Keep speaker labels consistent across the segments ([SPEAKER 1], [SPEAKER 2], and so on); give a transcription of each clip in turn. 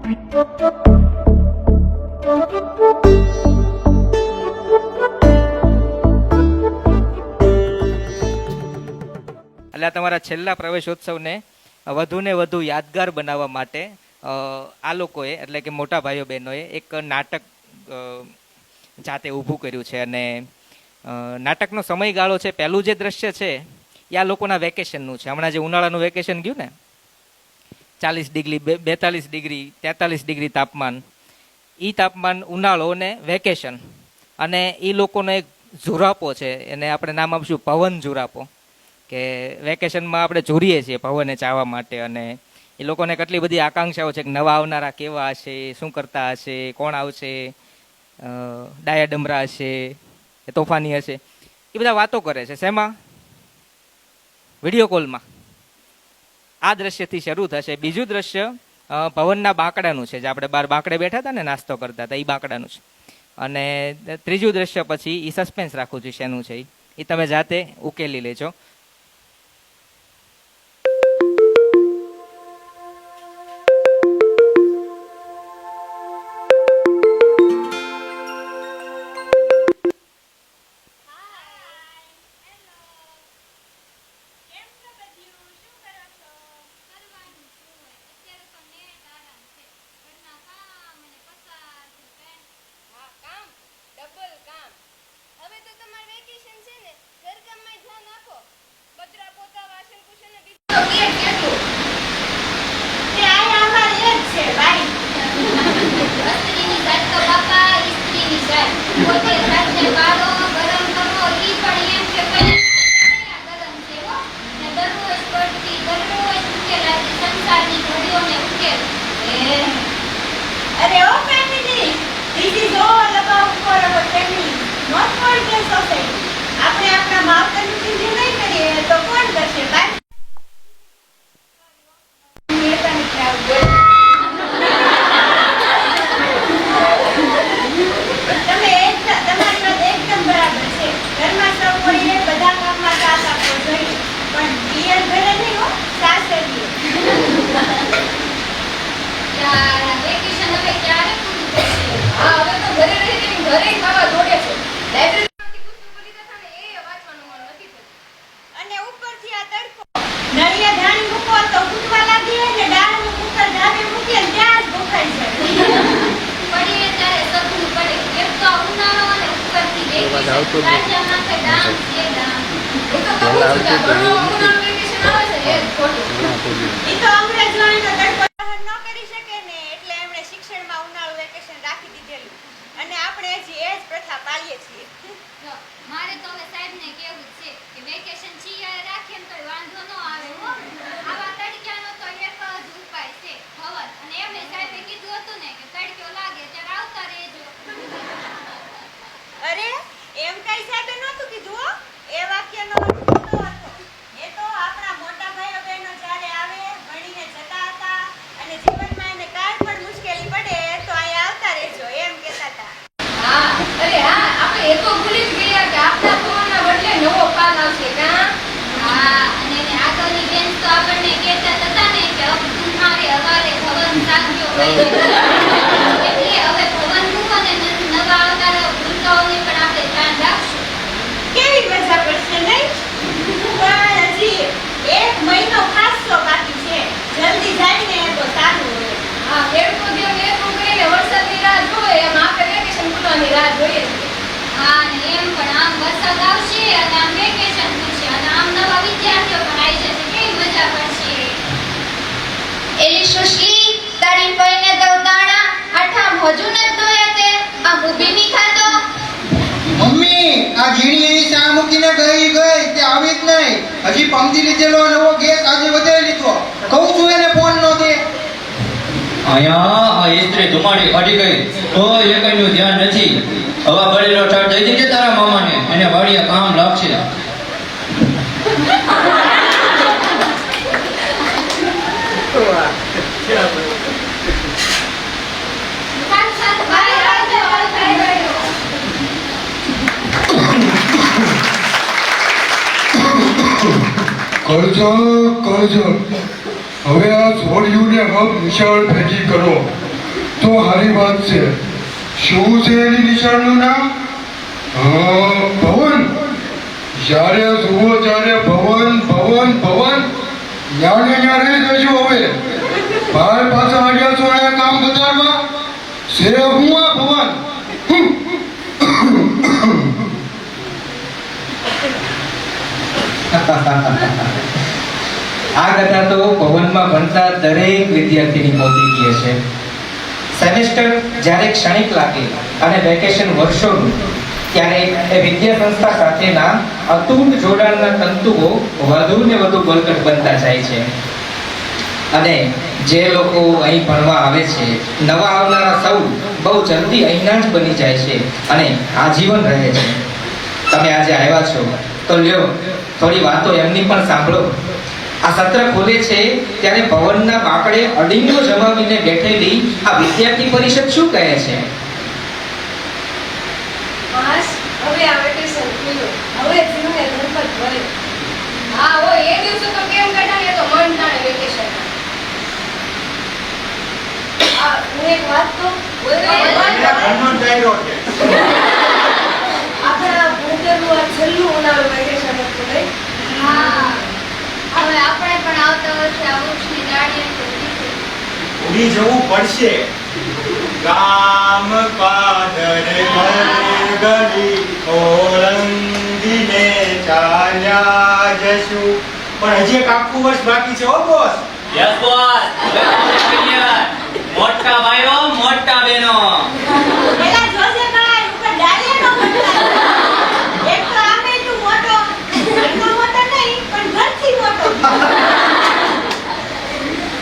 [SPEAKER 1] એટલે તમારા છેલ્લા પ્રવેશોત્સવને વધુને વધુ યાદગાર બનાવવા માટે આ લોકોએ એટલે કે મોટા ભાઈઓ બહેનોએ એક નાટક જાતે ઊભું કર્યું છે. અને નાટકનો સમયગાળો છે, પહેલું જે દ્રશ્ય છે એ આ લોકોના વેકેશનનું છે. હમણાં જે ઉનાળાનું વેકેશન ગયું ને, 40 ડિગ્રી 42 ડિગ્રી 43 ડિગ્રી તાપમાન, એ તાપમાન ઉનાળો ને વેકેશન. અને એ લોકોનો એક ઝુરાપો છે, એને આપણે નામ આપશું પવન ઝુરાપો, કે વેકેશનમાં આપણે ઝૂરીએ છીએ પવનને ચાવવા માટે. અને એ લોકોને કેટલી બધી આકાંક્ષાઓ છે કે નવા આવનારા કેવા હશે, શું કરતા હશે, કોણ આવશે, ડાયા ડમરા હશે, તોફાની હશે, એ બધા વાતો કરે છે. શેમાં? વિડીયો કોલમાં. આ દ્રશ્યથી શરૂ થશે. બીજું દ્રશ્ય ભવનના બાંકડાનું છે, જે આપણે બહાર બાંકડે બેઠા હતા ને, નાસ્તો કરતા હતા, એ બાંકડાનું છે. અને ત્રીજું દ્રશ્ય પછી એ સસ્પેન્સ રાખું છું શેનું છે એ તમે જાતે ઉકેલી લેજો.
[SPEAKER 2] હજી પંક્તિ લીધેલો નવો ગેસ આજે વધારી લીધો. કહું છું એને ફોન નો દે.
[SPEAKER 3] અહીંયા આ ઇસ્ત્રી ધુમાડી કાઢી ગઈ તો એકનું ધ્યાન નથી. હવા બળેલો ઠાર દઈ દેજે તારા મામાને, એને વાડીએ કામ લાગશે.
[SPEAKER 4] કરજો કરજો, હવે આ છોડ્યુંને હબ નિશાળ ભેગી કરો. તો સારી વાત છે. શું છે એની નિશાળનું નામ? ભવન. જ્યારે જુઓ ત્યારે ભવન ભવન ભવન. ન્યાને ન્યા રહી જજો હવે. બહાર પાછા આવ્યા છો અહીંયા કામ બજારમાં. છે હું આ ભવન.
[SPEAKER 1] આ કથા તો ભવનમાં ભણતા દરેક વિદ્યાર્થીની મોટી કહે છે. સેમેસ્ટર જ્યારે ક્ષણિક લાગે અને વેકેશન વર્ષોનું, ત્યારે એ વિદ્યા સંસ્થા સાથેના અતૂટ જોડાણના તંતુઓ વધુ ને વધુ બળકટ બનતા જાય છે. અને જે લોકો અહીં ભણવા આવે છે, નવા આવનારા સૌ બહુ જલ્દી અહીંના જ બની જાય છે અને આજીવન રહે છે. તમે આજે આવ્યા છો તો લ્યો થોડી વાતો એમની પણ સાંભળો. આ સત્ર ખોલે છે ત્યારે ભવનના બાકડે અડીંગો જમાવીને બેઠેલી આ વિદ્યાર્થી પરિષદ શું કહે છે?
[SPEAKER 5] બસ હવે આ વેકેશન ખુલ્યું, હવે જીવને ધર્મત ભરે. હા હો, એ દિવસો તો કેમ કાઢાને તો મન જાણે વેકેશન. આ હું એક વાત તો આપણા ભૂતેલું આ છેલ્લું ઉનાળુ વેકેશન હતું નહીં?
[SPEAKER 6] હા, હવે આપણે પણ આવતા વર્ષે આ વૃક્ષની ડાળીએ
[SPEAKER 7] ઉડી જવું પડશે. ગામ પાદર ગલી ઓળંગીને ચાલ્યા જશું. પણ હજી એક આખું વર્ષ બાકી છે હો બોસ.
[SPEAKER 3] Yes boss. મોટા ભાઈઓ, મોટા બહેનો,
[SPEAKER 6] પેલા જોશે ભાઈ ઉપર ડાળીએ નો બદલાય. એક તો આમે તું મોટો, એટલો મોટો નહીં પણ ઘરથી મોટો.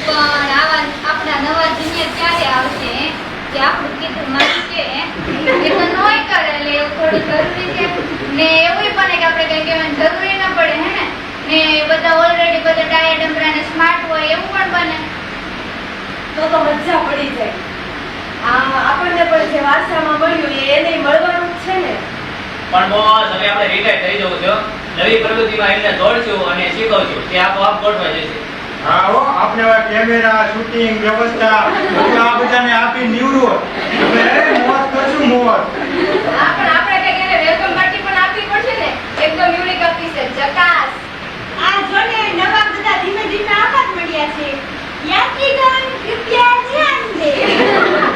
[SPEAKER 6] પણ આવા આપણા નવા જુનિયર ક્યારે આવશે કે આપણું કીધું મારી છે એ તો નોય કરે, એટલે એવું થોડું જરૂરી છે ને. એવું પણ કે આપણે કઈ કહેવાની જરૂરી ના પડે હે ને બધા ઓલરેડી બધા ડાયા ડમરા ને સ્માર્ટ હોય એવું પણ બને.
[SPEAKER 5] તો મજા પડી જાય. આપણને પણ જે વારસામાં મળ્યું એને મળવાનું જ છે ને.
[SPEAKER 3] પણ બોસ હવે આપણે રિટાયર થઈ જવું છે. નવી પ્રવૃત્તિમાં એમને દોડશું અને શીખવશું, તે આપોઆપ ગોઠવાઈ જશે.
[SPEAKER 7] હા હો, આપણે હવે કેમેરા, શૂટિંગ, વ્યવસ્થા બધું આ બધાને આપી નિવડો. હવે મોજ કરશું મોજ.
[SPEAKER 5] હા, પણ આપણે કઈ એને વેલકમ પાર્ટી પણ આપવી પડશે ને. એકદમ યુનિક આપી છે, જકાસ.
[SPEAKER 6] આ જોને નવા બધા ધીમે ધીમે આવવા જ મળ્યા છે. યાત્રીગણ કૃપયા ધ્યાન દે.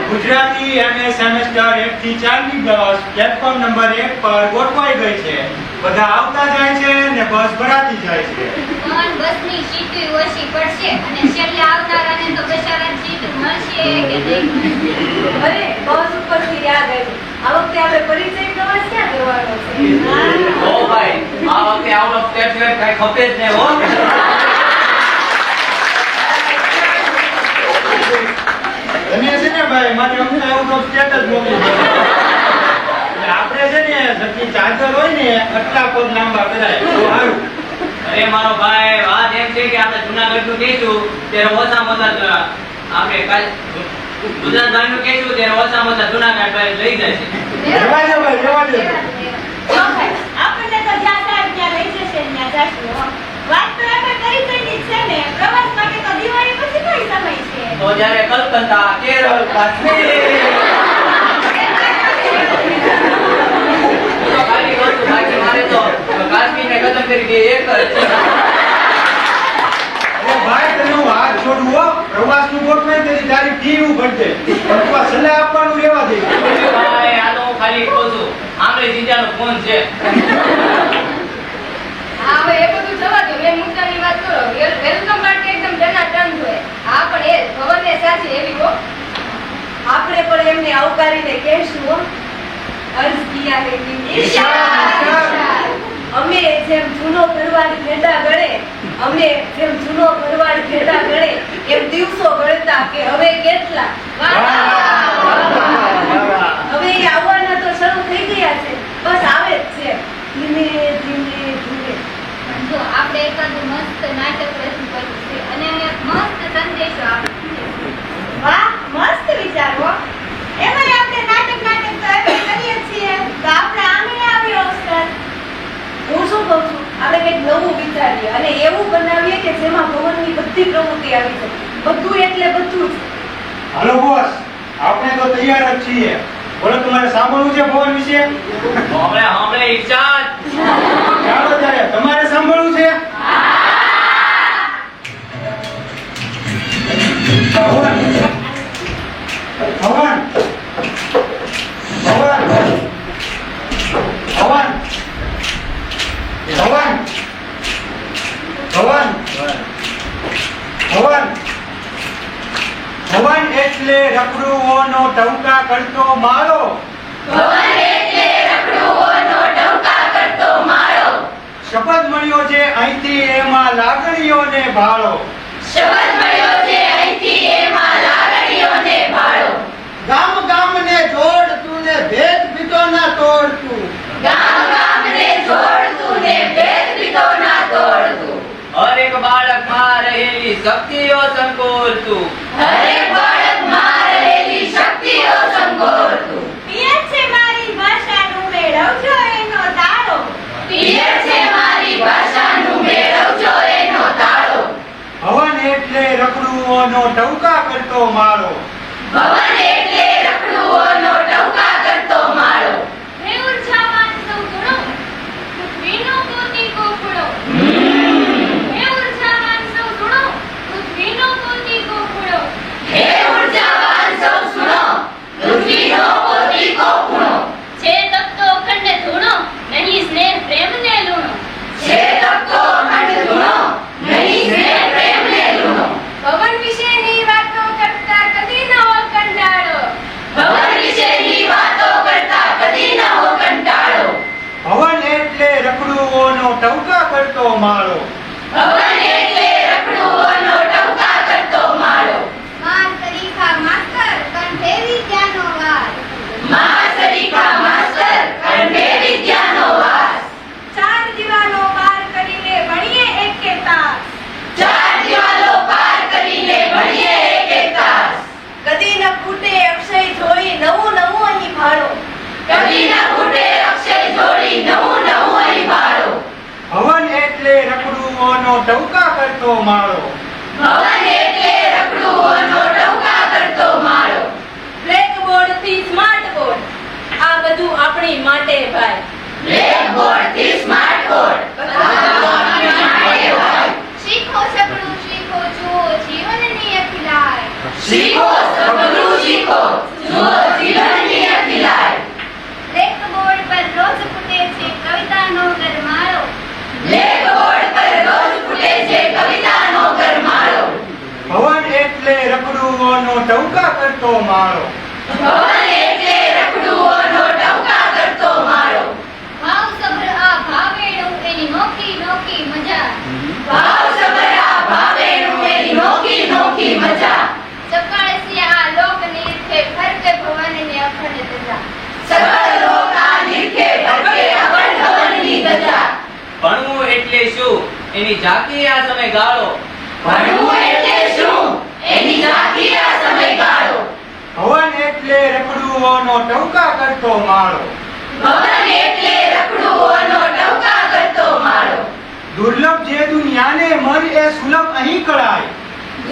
[SPEAKER 7] ગુજરાતી અને સેમેસ્ટર 1 થી 4 ની બસ પ્લેટફોર્મ નંબર 1 પર ગોઠવાઈ ગઈ છે. બધા આવતા જાય છે ને બસ ભરાતી જાય છે.
[SPEAKER 6] પણ બસની સીટ ઓછી પડશે અને છેલ્લે આવનારાને તો બેચારાને સીટ મળશે કે નહીં.
[SPEAKER 5] અરે બસ ઉપરથી યાદ આવ્યું, આ વખતે આપણે પરિચય પ્રવાસ ક્યાં કરવાનો છે?
[SPEAKER 3] ઓ ભાઈ, આ વખતે આઉટ ઓફ સ્ટેટ કઈ ખપે જ નહીં હો.
[SPEAKER 7] તમે છે ને ભાઈ મારી અમને આઉટ ઓફ સ્ટેટ જ મોકલી દો. એટલે આપણે છે ને જેટલી ચાર્જર હોય ને આટલા પગ લાંબા કરાય તો સારું.
[SPEAKER 3] અરે મારો ભાઈ, વાત એમ છે કે આપણે જુનાગઢનું કહીશું ત્યારે ઓછામાં ઓછા આપણે ગુજરાત ભાઈનું કહીશું ત્યારે ઓછામાં ઓછા જુનાગઢ ભાઈ લઈ જાય છે.
[SPEAKER 7] જવા દે ભાઈ, જવા દે.
[SPEAKER 6] જો ભાઈ, આપણને તો જ્યાં સાહેબ ત્યાં લઈ જશે ને ત્યાં જશું હો. વાત તો આપણે કરી દીધી છે ને. પ્રવાસ માટે તો દિવાળી પછી કઈ સમય છે?
[SPEAKER 3] તો જ્યારે કલકત્તા, કેરળ, કાશ્મીર તો ખાલી કહું છું, બાકી મારે તો કાશ્મીરને ખતમ કરી દે એક જ.
[SPEAKER 7] અરે ભાઈ તને હું હાથ છોડું હો. પ્રવાસનું ગોઠવાય તેથી તારી ફી હું ભરજે. પણ તું આ સલાહ આપવાનું રહેવા દે.
[SPEAKER 3] ભાઈ, આ તો હું ખાલી કહું છું, આમરે જીજાનો ફોન છે.
[SPEAKER 5] હા, હવે એ બધું જવા દો. મેં મુદ્દાની વાત કરો. વેલકમ પાર્ટી એકદમ ટનાટન હોય. હા, પણ એ ભવનને સાચી એવી હો. આપણે પણ એમને આવકારીને કહેશું હો. અર્જ કિયા હે કે ઈશાન. અમે જેમ જૂનો ભરવાડ ભેડા ગળે, અમે જેમ જૂનો ભરવાડ ભેડા ગળે એમ દિવસો ગળતા કે હવે કેટલા. હવે એ આવવાના તો શરૂ થઈ ગયા છે. બસ આવે જ છે ધીમે ધીમે ધીમે.
[SPEAKER 6] પણ જો આપણે એકાદું મસ્ત નાટક રજૂ કર્યું છે અને એક મસ્ત સંદેશો આપ્યો.
[SPEAKER 5] વાહ, મસ્ત વિચારો.
[SPEAKER 6] એમાંય આપણે નાટક તો એમ કરીએ છીએ તો આપણે આમે આવ્યો અવસર.
[SPEAKER 5] હું શું કહું છું, આપણે કંઈક નવું વિચારીએ અને એવું બનાવીએ કે જેમાં ભવનની બધી પ્રવૃત્તિ આવી જાય. બધું એટલે બધું જ.
[SPEAKER 7] હાલો બોસ, આપણે તૈયાર જ છીએ. બોલો, તમારે સાંભળવું છે ભવન વિશે?
[SPEAKER 3] હમણાં ઈર્ષાદ.
[SPEAKER 7] ચાલો ત્યારે, તમારે સાંભળવું છે? ભવન ભવન ભવન ભવન ભવન ભવન ભવન ભવન એટલે રખડુઓનો ટહુકા કરતો માળો. શપથ મળ્યો છે અહીંથી એમાં લાગણીઓને ભાળો.
[SPEAKER 2] ગામ ગામને જોડતું ને ભેદ ભીતો ના તોડતું.
[SPEAKER 3] હરેક બાળકમાં રહેલી શક્તિઓ સંકોરતું.
[SPEAKER 6] પિયર છે મારી ભાષાનું મેળવજો એનો તાળો.
[SPEAKER 7] ભવન એટલે રખડુઓનો ટહુકા કરતો માળો.
[SPEAKER 6] હે ઉર્જાવાન સૌ ગુણો, પૃથ્વીનો કોટિકો ખૂણો. હે ઉર્જાવાન સૌ ગુણો, પૃથ્વીનો કોટિકો ખૂણો. છે તપતો અખંડ ધૂણો, નહીં સ્નેહ પ્રેમને લૂણો. ભવન વિશેની વાતો કરતા કદી ન હો કંટાળો.
[SPEAKER 7] ભવન એટલે રખડુઓનો ટહુકા કરતો માળો.
[SPEAKER 6] માર તરીકા માસ્તર કંઠે વિદ્યાનો વાસ. ચાર દિવાલો પાર કરીને ભણીએ એકે તાસ. કદી ન ફૂટે અક્ષય જોડી નવું નવું અહીં ભાળો.
[SPEAKER 7] ભવન એટલે રખડુઓનો ટહુકા કરતો માળો.
[SPEAKER 5] બ્લેકબોર્ડ થી સ્માર્ટ બોર્ડ, આ બધું આપણી માટે ભાઈ.
[SPEAKER 6] શીખો સગળું શીખો જુઓ જીવનની અખિલાય. બ્લેકબોર્ડ પર રોજ ફૂટે છે કવિતાનો ગરમાળો.
[SPEAKER 7] ભવન એટલે રખડુઓનો ટહુકા કરતો માળો.
[SPEAKER 6] ભાવ સભર આ ભાવેણું એની નોખી નોખી મજા. ચકાળસિયા આ લોક નિરખે ફરકે ભવનને અખંડ ધજા.
[SPEAKER 3] ભણવું એટલે શું એની ઝાંખી આ સમય ગાળો.
[SPEAKER 7] ભવન એટલે રખડુઓનો ટહુકા કરતો માળો.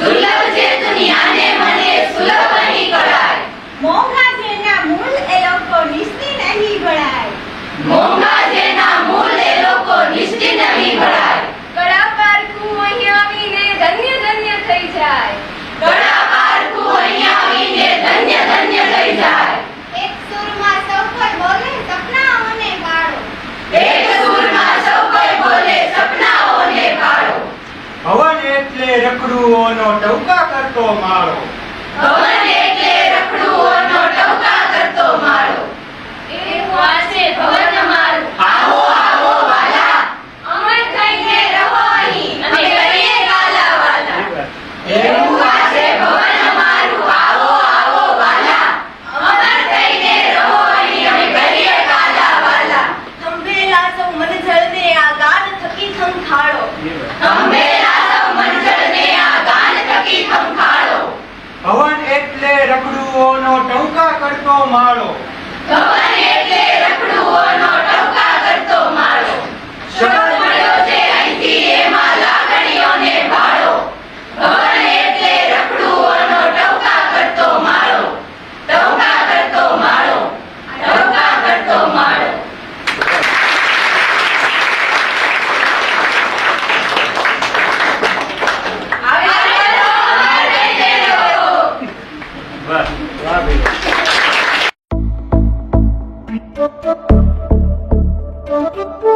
[SPEAKER 7] દુર્લભ જે દુનિયાને મન એ સુલભ અહીં કળાય.
[SPEAKER 6] મોંઘા જેના મૂળ એ લોકો નિશ્ચિત અહીં ભળાય. કળાકાર કુ અહીં આવીને ધન્ય ધન્ય થઈ જાય. એક સુરમાં સૌ કોઈ બોલે સપનાઓને ગાળો.
[SPEAKER 7] ભવન એટલે રખડુઓનો ટહુકા કરતો માળો.
[SPEAKER 6] એવું આજે ભવન અમારું. અમર થઈને રહો અહીં અને કરીએ ગાલા વાલા. થંભેલા સૌ મનજળને આ ગાન થકી થંખાળો.
[SPEAKER 7] ભવન એટલે રખડુઓનો ટહુકા કરતો માળો. શપથ
[SPEAKER 6] ભવન એટલે રખડુઓનો ટહુકા કરતો માળો. ટહુકા
[SPEAKER 5] છે